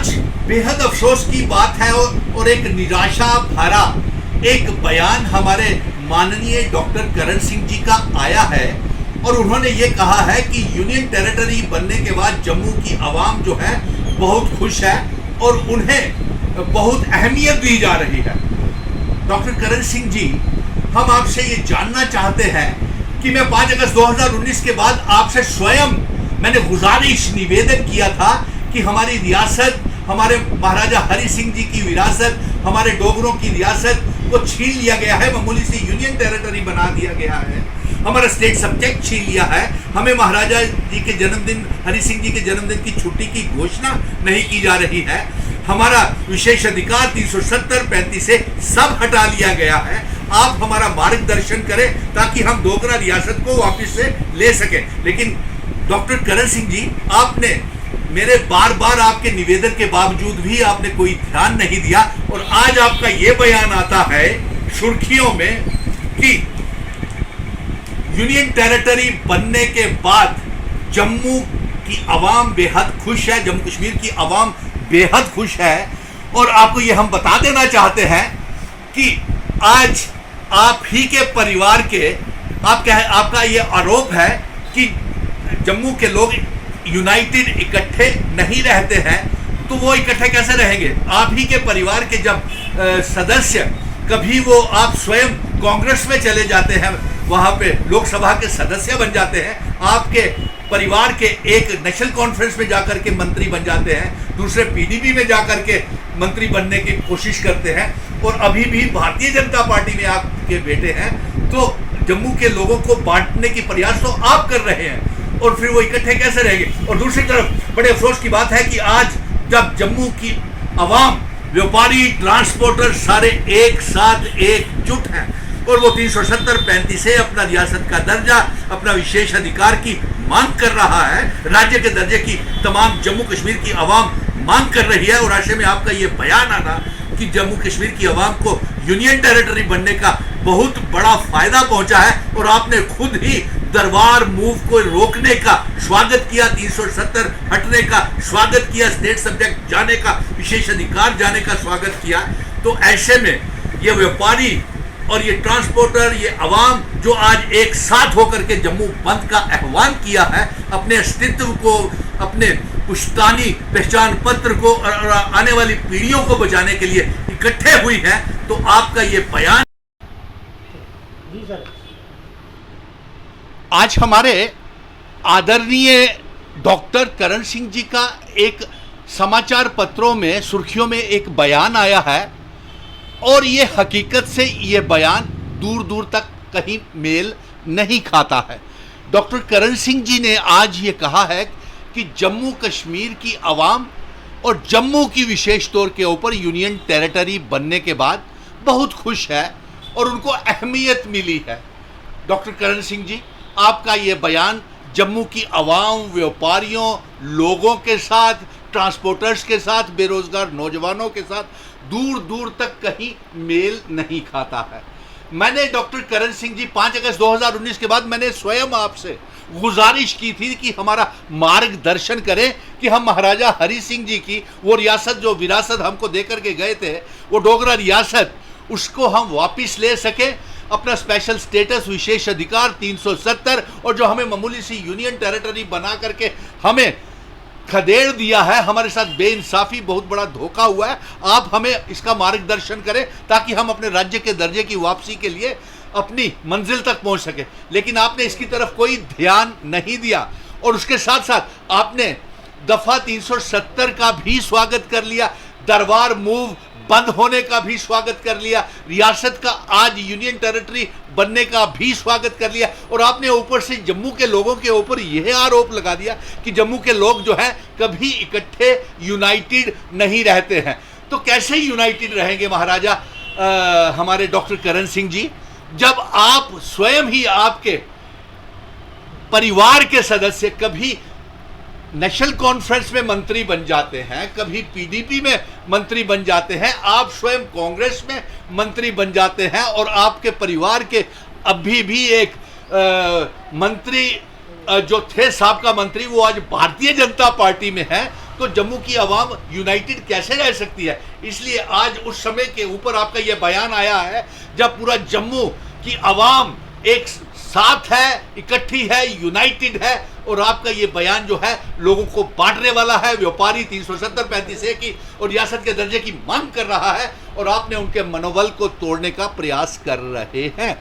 आज बेहद अफसोस की बात है और एक निराशा भरा एक बयान हमारे माननीय डॉक्टर करण सिंह जी का आया है और उन्होंने ये कहा है कि यूनियन टेरिटरी बनने के बाद जम्मू की आवाम जो है बहुत खुश है और उन्हें बहुत अहमियत दी जा रही है। डॉक्टर करण सिंह जी, हम आपसे ये जानना चाहते हैं कि मैं 5 अगस्त 2019 के बाद आपसे स्वयं मैंने गुजारिश निवेदन किया था कि हमारी रियासत, हमारे महाराजा हरि सिंह जी की विरासत, हमारे डोगरों की रियासत को छीन लिया गया है, मामूली सी यूनियन टेरिटरी बना दिया गया है, हमारा स्टेट सब्जेक्ट छीन लिया है, हमें महाराजा जी के जन्मदिन, हरि सिंह जी के जन्मदिन की छुट्टी की घोषणा नहीं की जा रही है, हमारा विशेष अधिकार 370 35 से सब हटा लिया गया है। आप हमारा मार्गदर्शन करें ताकि हम डोगरा रियासत को वापस से ले सकें। लेकिन डॉक्टर करण सिंह जी, आपने मेरे बार बार आपके निवेदन के बावजूद भी आपने कोई ध्यान नहीं दिया और आज आपका यह बयान आता है सुर्खियों में कि यूनियन टेरिटरी बनने के बाद जम्मू की आवाम बेहद खुश है, जम्मू कश्मीर की आवाम बेहद खुश है। और आपको ये हम बता देना चाहते हैं कि आज आप ही के परिवार के आपका ये आरोप है कि जम्मू के लोग यूनाइटेड इकट्ठे नहीं रहते हैं, तो वो इकट्ठे कैसे रहेंगे? आप ही के परिवार के जब सदस्य, कभी वो आप स्वयं कांग्रेस में चले जाते हैं, वहां पे लोकसभा के सदस्य बन जाते हैं, आपके परिवार के एक नेशनल कॉन्फ्रेंस में जाकर के मंत्री बन जाते हैं, दूसरे पीडीपी में जाकर के मंत्री बनने की कोशिश करते हैं और अभी भी भारतीय जनता पार्टी में आपके बेटे हैं, तो जम्मू के लोगों को बांटने की प्रयास तो आप कर रहे हैं और फिर वो इकट्ठे कैसे रहेंगे? और दूसरी तरफ बड़े अफसोस की बात है कि आज जब जम्मू की आवाम, व्यापारी, ट्रांसपोर्टर सारे एक साथ एकजुट हैं और वो 370 35 से अपना रियासत का दर्जा, अपना विशेष अधिकार की मांग कर रहा है, राज्य के दर्जे की तमाम जम्मू कश्मीर की आवाम मांग कर रही है और ऐसे में आपका ये बयान आना कि जम्मू कश्मीर की आवाम को यूनियन टेरिटरी बनने का बहुत बड़ा फायदा पहुंचा है और आपने खुद ही दरबार मूव को रोकने का स्वागत किया, 370 हटने का स्वागत किया, स्टेट सब्जेक्ट जाने का, विशेष अधिकार जाने का स्वागत किया। तो ऐसे में ये व्यापारी और ये ट्रांसपोर्टर, ये आवाम जो आज एक साथ होकर के जम्मू बंद का आह्वान किया है, अपने अस्तित्व को, अपने पुश्तानी पहचान पत्र को और आने वाली पीढ़ियों को बचाने के लिए इकट्ठे हुई है, तो आपका ये बयान जी सर। आज हमारे आदरणीय डॉक्टर करण सिंह जी का एक समाचार पत्रों में सुर्खियों में एक बयान आया है और ये हकीकत से ये बयान दूर दूर तक कहीं मेल नहीं खाता है। डॉक्टर करण सिंह जी ने आज ये कहा है कि जम्मू कश्मीर की आवाम और जम्मू की विशेष तौर के ऊपर यूनियन टेरिटरी बनने के बाद बहुत खुश है और उनको अहमियत मिली है। डॉक्टर करण सिंह जी, आपका ये बयान जम्मू की आवाम, व्यापारियों, लोगों के साथ, ट्रांसपोर्टर्स के साथ, बेरोजगार नौजवानों के साथ दूर दूर तक कहीं मेल नहीं खाता है। मैंने डॉक्टर करण सिंह जी 5 अगस्त 2019 के बाद मैंने स्वयं आपसे गुजारिश की थी कि हमारा मार्गदर्शन करें कि हम महाराजा हरि सिंह जी की वो रियासत, जो विरासत हमको देकर के गए थे, वो डोगरा रियासत, उसको हम वापस ले सकें, अपना स्पेशल स्टेटस, विशेष अधिकार 370 और जो हमें मामूली सी यूनियन टेरिटरी बना करके हमें खदेड़ दिया है, हमारे साथ बेइंसाफी, बहुत बड़ा धोखा हुआ है। आप हमें इसका मार्गदर्शन करें ताकि हम अपने राज्य के दर्जे की वापसी के लिए अपनी मंजिल तक पहुंच सके। लेकिन आपने इसकी तरफ कोई ध्यान नहीं दिया और उसके साथ साथ आपने दफा 370 का भी स्वागत कर लिया, दरबार मूव बंद होने का भी स्वागत कर लिया, रियासत का आज यूनियन टेरिटरी बनने का भी स्वागत कर लिया और आपने ऊपर से जम्मू के लोगों के ऊपर यह आरोप लगा दिया कि जम्मू के लोग जो हैं कभी इकट्ठे यूनाइटेड नहीं रहते हैं। तो कैसे यूनाइटेड रहेंगे महाराजा हमारे डॉक्टर करण सिंह जी, जब आप स्वयं ही, आपके परिवार के सदस्य कभी नेशनल कॉन्फ्रेंस में मंत्री बन जाते हैं, कभी पीडीपी में मंत्री बन जाते हैं, आप स्वयं कांग्रेस में मंत्री बन जाते हैं और आपके परिवार के अभी भी एक मंत्री जो थे, साबका मंत्री, वो आज भारतीय जनता पार्टी में है तो जम्मू की आवाम यूनाइटेड कैसे रह सकती है? इसलिए आज उस समय के ऊपर आपका यह बयान आया है जब पूरा जम्मू की आवाम एक साथ है, इकट्ठी है, यूनाइटेड है, और आपका ये बयान जो है लोगों को बांटने वाला है। व्यापारी 370-35A की और रियासत के दर्जे की मांग कर रहा है और आपने उनके मनोबल को तोड़ने का प्रयास कर रहे हैं।